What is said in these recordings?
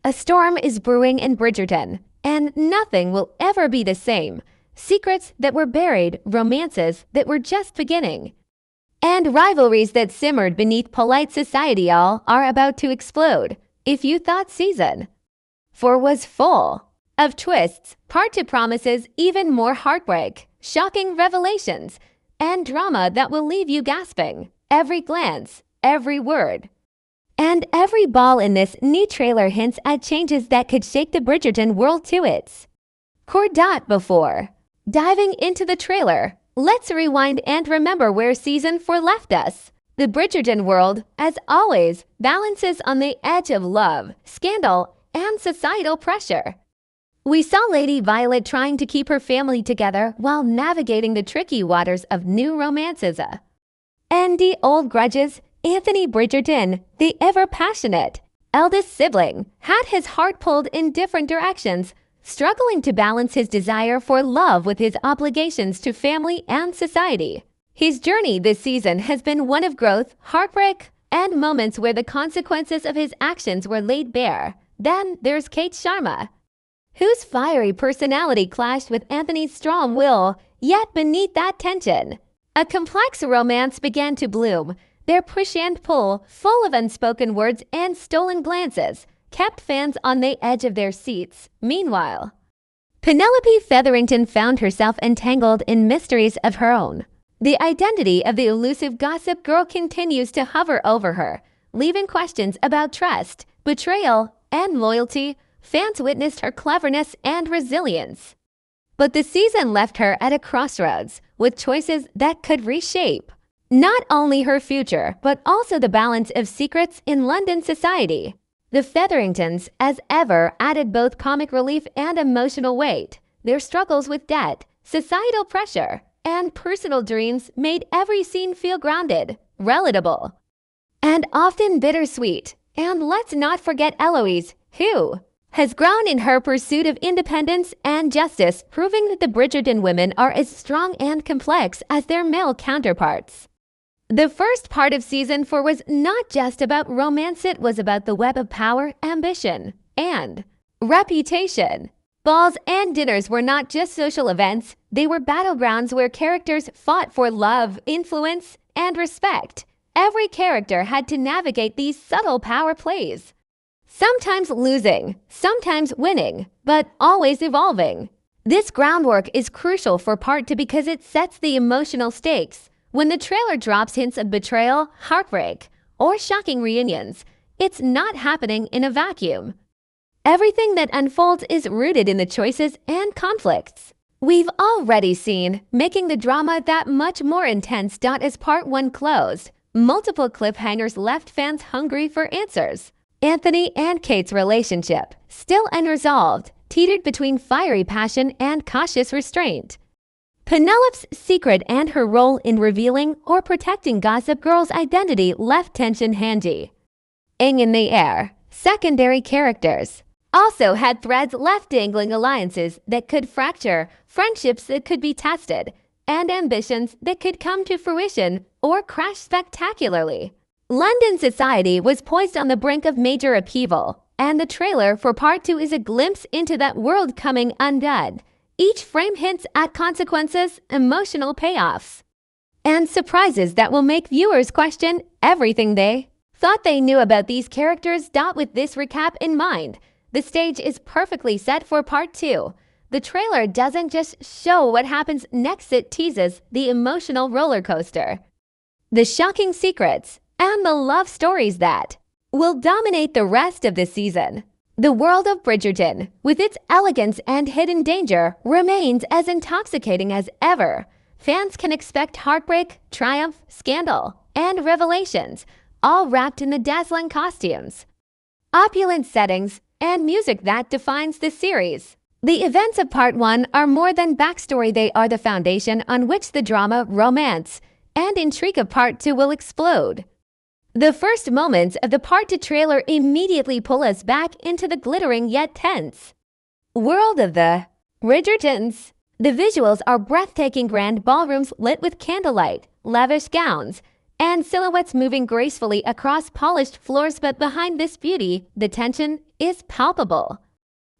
A storm is brewing in Bridgerton, and nothing will ever be the same. Secrets that were buried, romances that were just beginning, and rivalries that simmered beneath polite society all are about to explode. If you thought season 4 was full of twists, part 2 promises even more heartbreak, shocking revelations, and drama that will leave you gasping. Every glance, every word, and every ball in this new trailer hints at changes that could shake the Bridgerton world to its core. Before diving into the trailer, let's rewind and remember where season 4 left us. The Bridgerton world, as always, balances on the edge of love, scandal, and societal pressure. We saw Lady Violet trying to keep her family together while navigating the tricky waters of new romances. And the old grudges. Anthony Bridgerton, the ever-passionate eldest sibling, had his heart pulled in different directions, struggling to balance his desire for love with his obligations to family and society. His journey this season has been one of growth, heartbreak, and moments where the consequences of his actions were laid bare. Then there's Kate Sharma, whose fiery personality clashed with Anthony's strong will, yet beneath that tension, a complex romance began to bloom. Their push and pull, full of unspoken words and stolen glances, kept fans on the edge of their seats. Meanwhile, Penelope Featherington found herself entangled in mysteries of her own. The identity of the elusive gossip girl continues to hover over her, leaving questions about trust, betrayal, and loyalty. Fans witnessed her cleverness and resilience, but the season left her at a crossroads, with choices that could reshape not only her future, but also the balance of secrets in London society. The Featheringtons, as ever, added both comic relief and emotional weight. Their struggles with debt, societal pressure, and personal dreams made every scene feel grounded, relatable, and often bittersweet. And let's not forget Eloise, who has grown in her pursuit of independence and justice, proving that the Bridgerton women are as strong and complex as their male counterparts. The first part of season 4 was not just about romance, it was about the web of power, ambition, and reputation. Balls and dinners were not just social events, they were battlegrounds where characters fought for love, influence, and respect. Every character had to navigate these subtle power plays, sometimes losing, sometimes winning, but always evolving. This groundwork is crucial for part 2 because it sets the emotional stakes. When the trailer drops hints of betrayal, heartbreak, or shocking reunions, it's not happening in a vacuum. Everything that unfolds is rooted in the choices and conflicts we've already seen, making the drama that much more intense. As part 1 closed, multiple cliffhangers left fans hungry for answers. Anthony and Kate's relationship, still unresolved, teetered between fiery passion and cautious restraint. Penelope's secret and her role in revealing or protecting Gossip Girl's identity left tension hanging in the air. Secondary characters also had threads left dangling, alliances that could fracture, friendships that could be tested, and ambitions that could come to fruition or crash spectacularly. London society was poised on the brink of major upheaval, and the trailer for part 2 is a glimpse into that world coming undone. Each frame hints at consequences, emotional payoffs, and surprises that will make viewers question everything they thought they knew about these characters. With this recap in mind, the stage is perfectly set for part 2. The trailer doesn't just show what happens next, it teases the emotional roller coaster, the shocking secrets, and the love stories that will dominate the rest of the season. The world of Bridgerton, with its elegance and hidden danger, remains as intoxicating as ever. Fans can expect heartbreak, triumph, scandal, and revelations, all wrapped in the dazzling costumes, opulent settings, and music that defines the series. The events of part 1 are more than backstory, they are the foundation on which the drama, romance, and intrigue of part 2 will explode. The first moments of the part 2 trailer immediately pull us back into the glittering yet tense world of the Bridgertons. The visuals are breathtaking: grand ballrooms lit with candlelight, lavish gowns, and silhouettes moving gracefully across polished floors, but behind this beauty, the tension is palpable.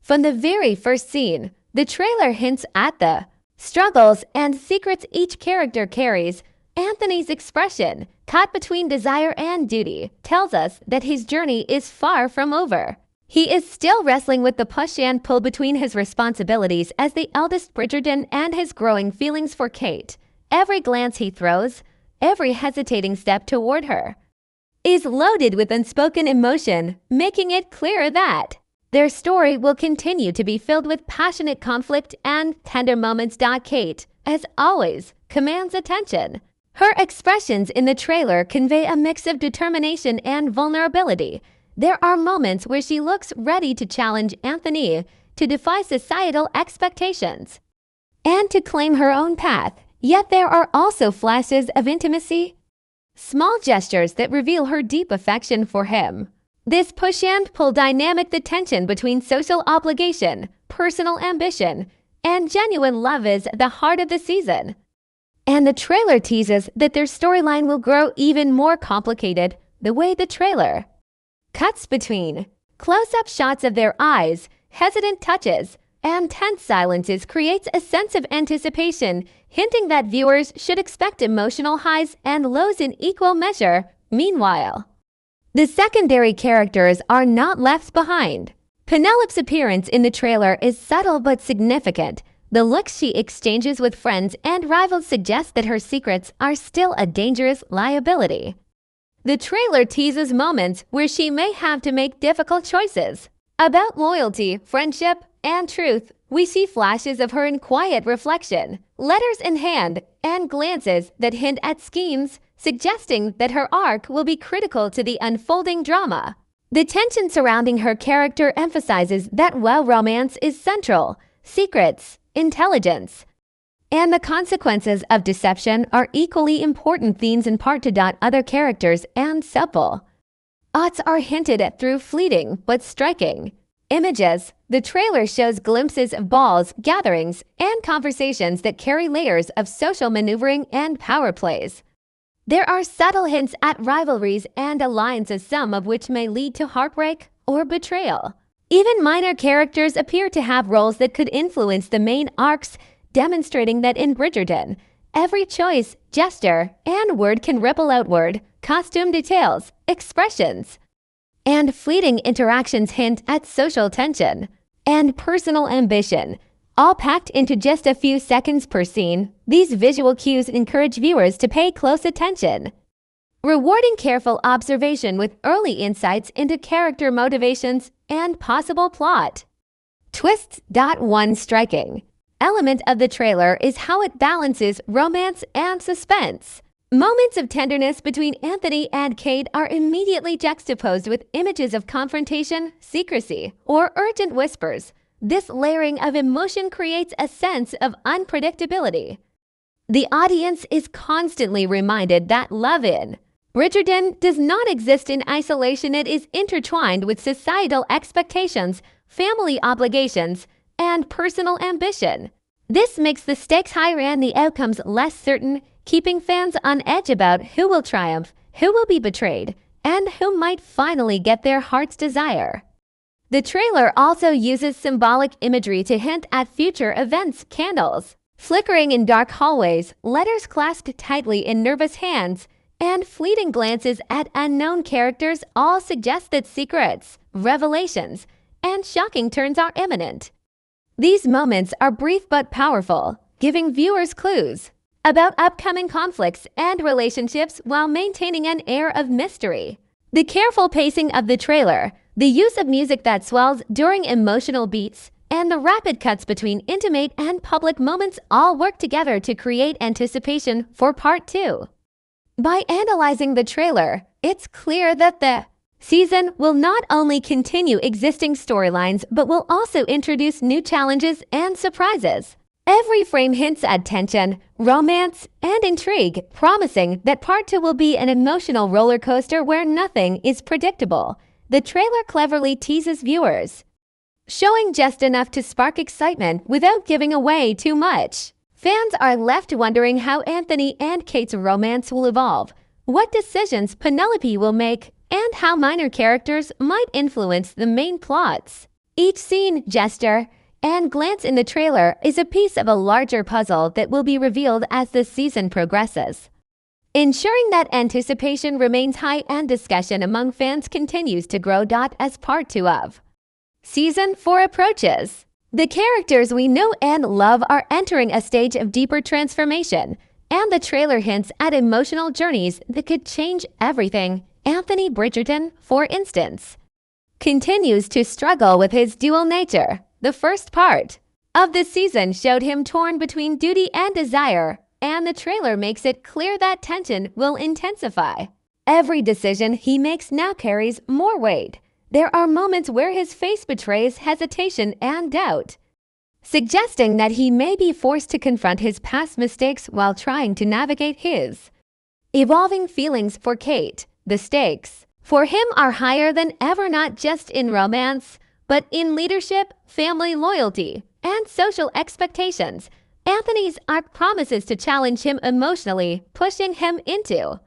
From the very first scene, the trailer hints at the struggles and secrets each character carries. Anthony's expression, caught between desire and duty, tells us that his journey is far from over. He is still wrestling with the push and pull between his responsibilities as the eldest Bridgerton and his growing feelings for Kate. Every glance he throws, every hesitating step toward her, is loaded with unspoken emotion, making it clear that their story will continue to be filled with passionate conflict and tender moments. Kate, as always, commands attention. Her expressions in the trailer convey a mix of determination and vulnerability. There are moments where she looks ready to challenge Anthony, to defy societal expectations, and to claim her own path. Yet there are also flashes of intimacy, small gestures that reveal her deep affection for him. This push and pull dynamic, the tension between social obligation, personal ambition, and genuine love, is the heart of the season. And the trailer teases that their storyline will grow even more complicated. The way the trailer cuts between close-up shots of their eyes, hesitant touches, and tense silences creates a sense of anticipation, hinting that viewers should expect emotional highs and lows in equal measure. Meanwhile, the secondary characters are not left behind. Penelope's appearance in the trailer is subtle but significant. The looks she exchanges with friends and rivals suggest that her secrets are still a dangerous liability. The trailer teases moments where she may have to make difficult choices about loyalty, friendship, and truth. We see flashes of her in quiet reflection, letters in hand, and glances that hint at schemes, suggesting that her arc will be critical to the unfolding drama. The tension surrounding her character emphasizes that while romance is central, secrets, intelligence, and the consequences of deception are equally important themes, in part to other characters and subtle odds are hinted at through fleeting but striking images. The trailer shows glimpses of balls, gatherings, and conversations that carry layers of social maneuvering and power plays. There are subtle hints at rivalries and alliances, some of which may lead to heartbreak or betrayal. Even minor characters appear to have roles that could influence the main arcs, demonstrating that in Bridgerton, every choice, gesture, and word can ripple outward. Costume details, expressions, and fleeting interactions hint at social tension and personal ambition, all packed into just a few seconds per scene. These visual cues encourage viewers to pay close attention, rewarding careful observation with early insights into character motivations and possible plot twists. One striking element of the trailer is how it balances romance and suspense. Moments of tenderness between Anthony and Kate are immediately juxtaposed with images of confrontation, secrecy, or urgent whispers. This layering of emotion creates a sense of unpredictability. The audience is constantly reminded that love in Bridgerton does not exist in isolation. It is intertwined with societal expectations, family obligations, and personal ambition. This makes the stakes higher and the outcomes less certain, keeping fans on edge about who will triumph, who will be betrayed, and who might finally get their heart's desire. The trailer also uses symbolic imagery to hint at future events. Candles flickering in dark hallways, letters clasped tightly in nervous hands, and fleeting glances at unknown characters all suggest that secrets, revelations, and shocking turns are imminent. These moments are brief but powerful, giving viewers clues about upcoming conflicts and relationships while maintaining an air of mystery. The careful pacing of the trailer, the use of music that swells during emotional beats, and the rapid cuts between intimate and public moments all work together to create anticipation for part 2. By analyzing the trailer, it's clear that the season will not only continue existing storylines but will also introduce new challenges and surprises. Every frame hints at tension, romance, and intrigue, promising that part 2 will be an emotional roller coaster where nothing is predictable. The trailer cleverly teases viewers, showing just enough to spark excitement without giving away too much. Fans are left wondering how Anthony and Kate's romance will evolve, what decisions Penelope will make, and how minor characters might influence the main plots. Each scene, gesture, and glance in the trailer is a piece of a larger puzzle that will be revealed as the season progresses, ensuring that anticipation remains high and discussion among fans continues to grow. As part 2 of Season 4 approaches, the characters we know and love are entering a stage of deeper transformation, and the trailer hints at emotional journeys that could change everything. Anthony Bridgerton, for instance, continues to struggle with his dual nature. The first part of the season showed him torn between duty and desire, and the trailer makes it clear that tension will intensify. Every decision he makes now carries more weight. There are moments where his face betrays hesitation and doubt, suggesting that he may be forced to confront his past mistakes while trying to navigate his evolving feelings for Kate. The stakes for him are higher than ever, not just in romance, but in leadership, family loyalty, and social expectations. Anthony's arc promises to challenge him emotionally, pushing him into.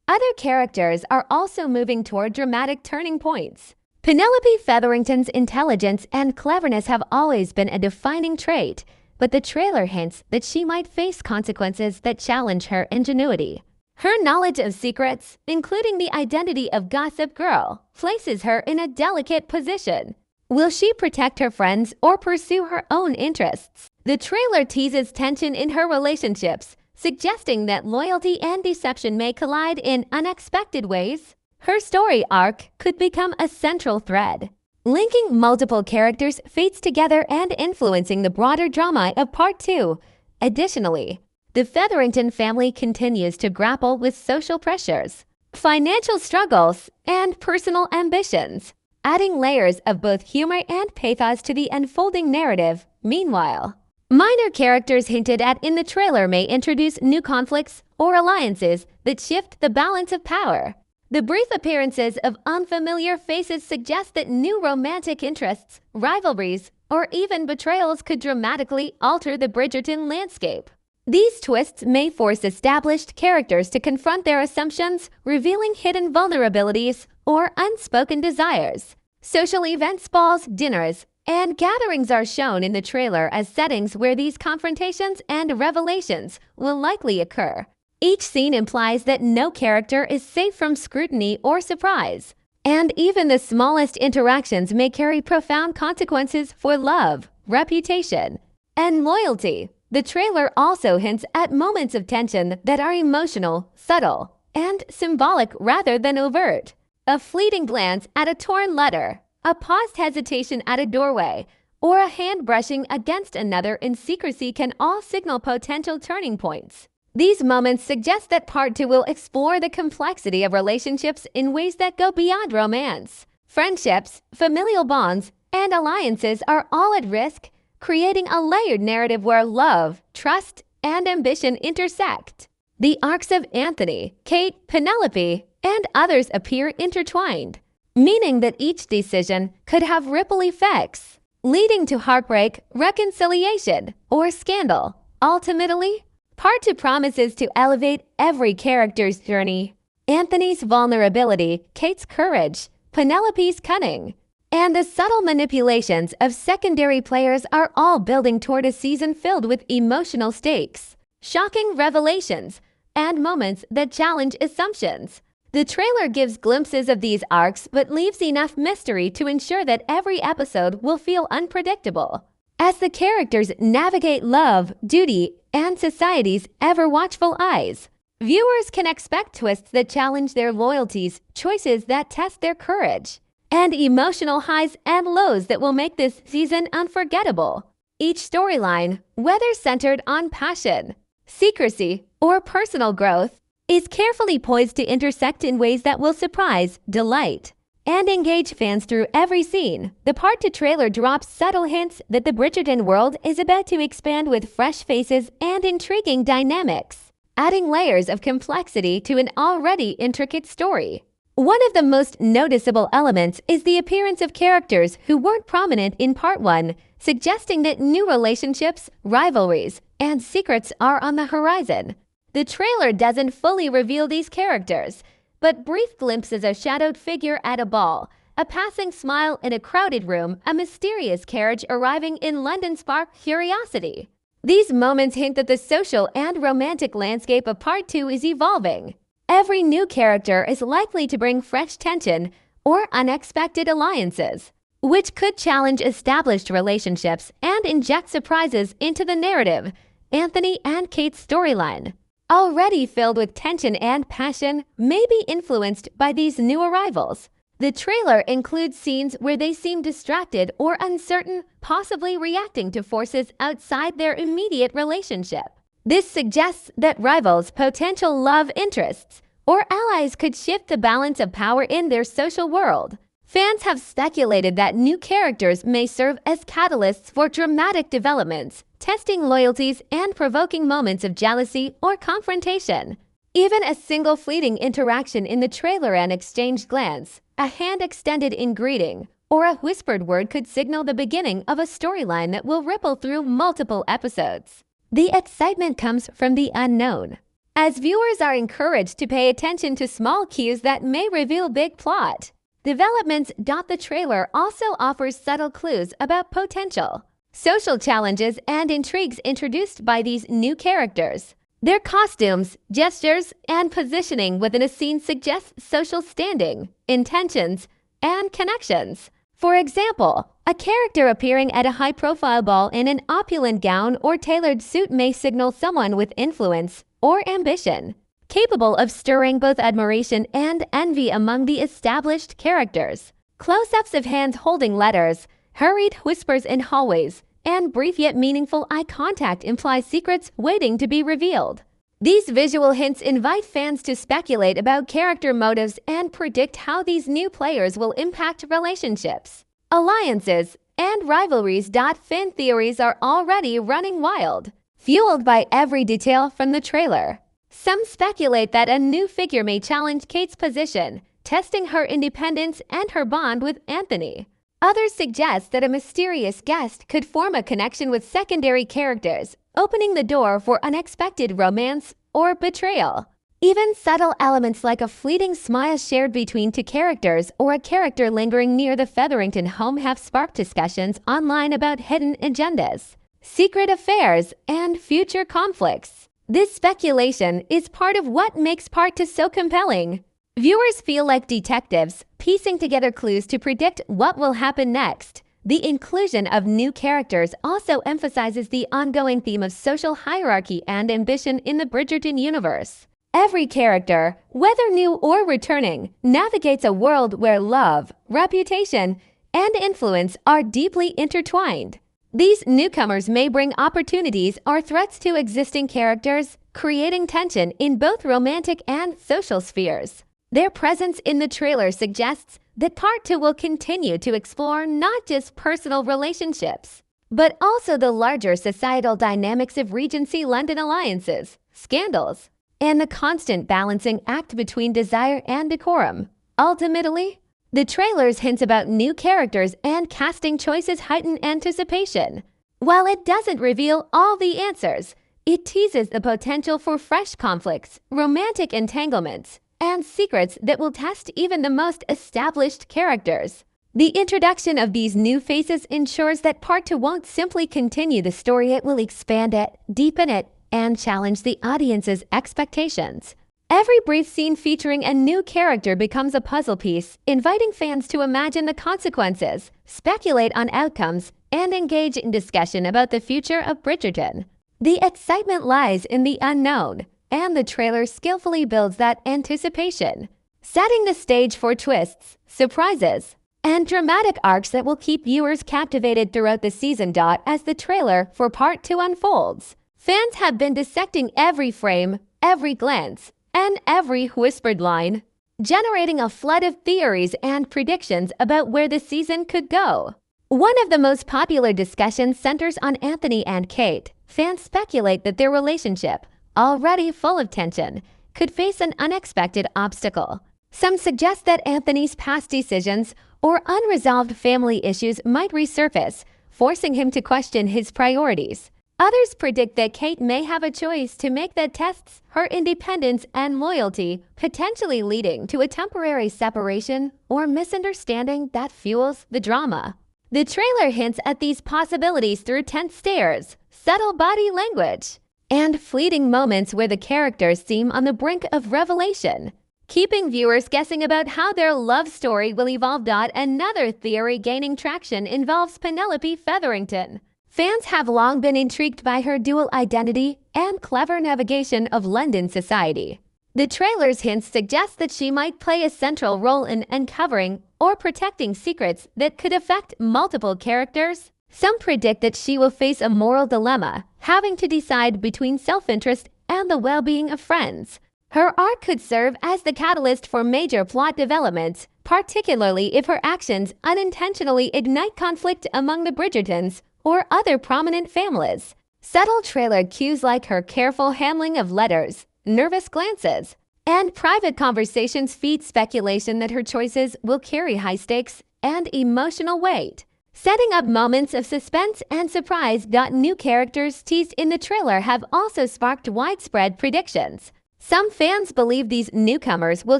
Other characters are also moving toward dramatic turning points. Penelope Featherington's intelligence and cleverness have always been a defining trait, but the trailer hints that she might face consequences that challenge her ingenuity. Her knowledge of secrets, including the identity of Gossip Girl, places her in a delicate position. Will she protect her friends or pursue her own interests? The trailer teases tension in her relationships, suggesting that loyalty and deception may collide in unexpected ways. Her story arc could become a central thread, linking multiple characters' fates together and influencing the broader drama of Part 2. Additionally, the Featherington family continues to grapple with social pressures, financial struggles, and personal ambitions, adding layers of both humor and pathos to the unfolding narrative. Meanwhile, minor characters hinted at in the trailer may introduce new conflicts or alliances that shift the balance of power. The brief appearances of unfamiliar faces suggest that new romantic interests, rivalries, or even betrayals could dramatically alter the Bridgerton landscape. These twists may force established characters to confront their assumptions, revealing hidden vulnerabilities or unspoken desires. Social events, balls, dinners, and gatherings are shown in the trailer as settings where these confrontations and revelations will likely occur. Each scene implies that no character is safe from scrutiny or surprise, and even the smallest interactions may carry profound consequences for love, reputation, and loyalty. The trailer also hints at moments of tension that are emotional, subtle, and symbolic rather than overt. A fleeting glance at a torn letter, a paused hesitation at a doorway, or a hand brushing against another in secrecy can all signal potential turning points. These moments suggest that Part 2 will explore the complexity of relationships in ways that go beyond romance. Friendships, familial bonds, and alliances are all at risk, creating a layered narrative where love, trust, and ambition intersect. The arcs of Anthony, Kate, Penelope, and others appear intertwined, meaning that each decision could have ripple effects, leading to heartbreak, reconciliation, or scandal. Ultimately, Part 2 promises to elevate every character's journey. Anthony's vulnerability, Kate's courage, Penelope's cunning, and the subtle manipulations of secondary players are all building toward a season filled with emotional stakes, shocking revelations, and moments that challenge assumptions. The trailer gives glimpses of these arcs but leaves enough mystery to ensure that every episode will feel unpredictable. As the characters navigate love, duty, and society's ever-watchful eyes, viewers can expect twists that challenge their loyalties, choices that test their courage, and emotional highs and lows that will make this season unforgettable. Each storyline, whether centered on passion, secrecy, or personal growth, is carefully poised to intersect in ways that will surprise, delight, and engage fans through every scene. The Part 2 trailer drops subtle hints that the Bridgerton world is about to expand with fresh faces and intriguing dynamics, adding layers of complexity to an already intricate story. One of the most noticeable elements is the appearance of characters who weren't prominent in Part 1, suggesting that new relationships, rivalries, and secrets are on the horizon. The trailer doesn't fully reveal these characters, but brief glimpses a shadowed figure at a ball, a passing smile in a crowded room, a mysterious carriage arriving in London spark curiosity. These moments hint that the social and romantic landscape of Part 2 is evolving. Every new character is likely to bring fresh tension or unexpected alliances, which could challenge established relationships and inject surprises into the narrative. Anthony and Kate's storyline, already filled with tension and passion, may be influenced by these new arrivals. The trailer includes scenes where they seem distracted or uncertain, possibly reacting to forces outside their immediate relationship. This suggests that rivals, potential love interests, or allies could shift the balance of power in their social world. Fans have speculated that new characters may serve as catalysts for dramatic developments, testing loyalties and provoking moments of jealousy or confrontation. Even a single fleeting interaction in the trailer, an exchanged glance, a hand extended in greeting, or a whispered word could signal the beginning of a storyline that will ripple through multiple episodes. The excitement comes from the unknown, as viewers are encouraged to pay attention to small cues that may reveal big plot developments. The trailer also offers subtle clues about potential social challenges and intrigues introduced by these new characters. Their costumes, gestures, and positioning within a scene suggest social standing, intentions, and connections. For example, a character appearing at a high-profile ball in an opulent gown or tailored suit may signal someone with influence or ambition, capable of stirring both admiration and envy among the established characters. Close-ups of hands holding letters, hurried whispers in hallways, and brief yet meaningful eye contact imply secrets waiting to be revealed. These visual hints invite fans to speculate about character motives and predict how these new players will impact relationships, alliances, and rivalries. Fan theories are already running wild, fueled by every detail from the trailer. Some speculate that a new figure may challenge Kate's position, testing her independence and her bond with Anthony. Others suggest that a mysterious guest could form a connection with secondary characters, opening the door for unexpected romance or betrayal. Even subtle elements like a fleeting smile shared between two characters or a character lingering near the Featherington home have sparked discussions online about hidden agendas, secret affairs, and future conflicts. This speculation is part of what makes Part 2 so compelling. Viewers feel like detectives, piecing together clues to predict what will happen next. The inclusion of new characters also emphasizes the ongoing theme of social hierarchy and ambition in the Bridgerton universe. Every character, whether new or returning, navigates a world where love, reputation, and influence are deeply intertwined. These newcomers may bring opportunities or threats to existing characters, creating tension in both romantic and social spheres. Their presence in the trailer suggests that Part 2 will continue to explore not just personal relationships, but also the larger societal dynamics of Regency London alliances, scandals, and the constant balancing act between desire and decorum. Ultimately, the trailer's hints about new characters and casting choices heighten anticipation. While it doesn't reveal all the answers, it teases the potential for fresh conflicts, romantic entanglements, and secrets that will test even the most established characters. The introduction of these new faces ensures that Part 2 won't simply continue the story, it will expand it, deepen it, and challenge the audience's expectations. Every brief scene featuring a new character becomes a puzzle piece, inviting fans to imagine the consequences, speculate on outcomes, and engage in discussion about the future of Bridgerton. The excitement lies in the unknown, and the trailer skillfully builds that anticipation, setting the stage for twists, surprises, and dramatic arcs that will keep viewers captivated throughout the season. As the trailer for Part 2 unfolds, fans have been dissecting every frame, every glance, and every whispered line, generating a flood of theories and predictions about where the season could go. One of the most popular discussions centers on Anthony and Kate. Fans speculate that their relationship, already full of tension, could face an unexpected obstacle. Some suggest that Anthony's past decisions or unresolved family issues might resurface, forcing him to question his priorities. Others predict that Kate may have a choice to make that tests her independence and loyalty, potentially leading to a temporary separation or misunderstanding that fuels the drama. The trailer hints at these possibilities through tense stares, subtle body language, and fleeting moments where the characters seem on the brink of revelation, keeping viewers guessing about how their love story will evolve. Another theory gaining traction involves Penelope Featherington. Fans have long been intrigued by her dual identity and clever navigation of London society. The trailer's hints suggest that she might play a central role in uncovering or protecting secrets that could affect multiple characters. Some predict that she will face a moral dilemma, having to decide between self-interest and the well-being of friends. Her arc could serve as the catalyst for major plot developments, particularly if her actions unintentionally ignite conflict among the Bridgertons or other prominent families. Subtle trailer cues like her careful handling of letters, nervous glances, and private conversations feed speculation that her choices will carry high stakes and emotional weight, setting up moments of suspense and surprise. New characters teased in the trailer have also sparked widespread predictions. Some fans believe these newcomers will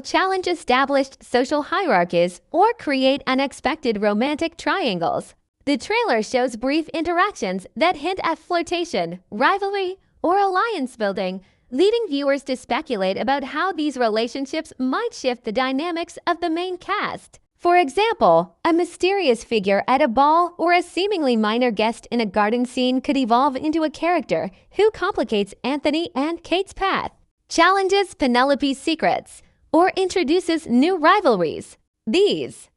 challenge established social hierarchies or create unexpected romantic triangles. The trailer shows brief interactions that hint at flirtation, rivalry, or alliance building, leading viewers to speculate about how these relationships might shift the dynamics of the main cast. For example, a mysterious figure at a ball or a seemingly minor guest in a garden scene could evolve into a character who complicates Anthony and Kate's path, challenges Penelope's secrets, or introduces new rivalries. These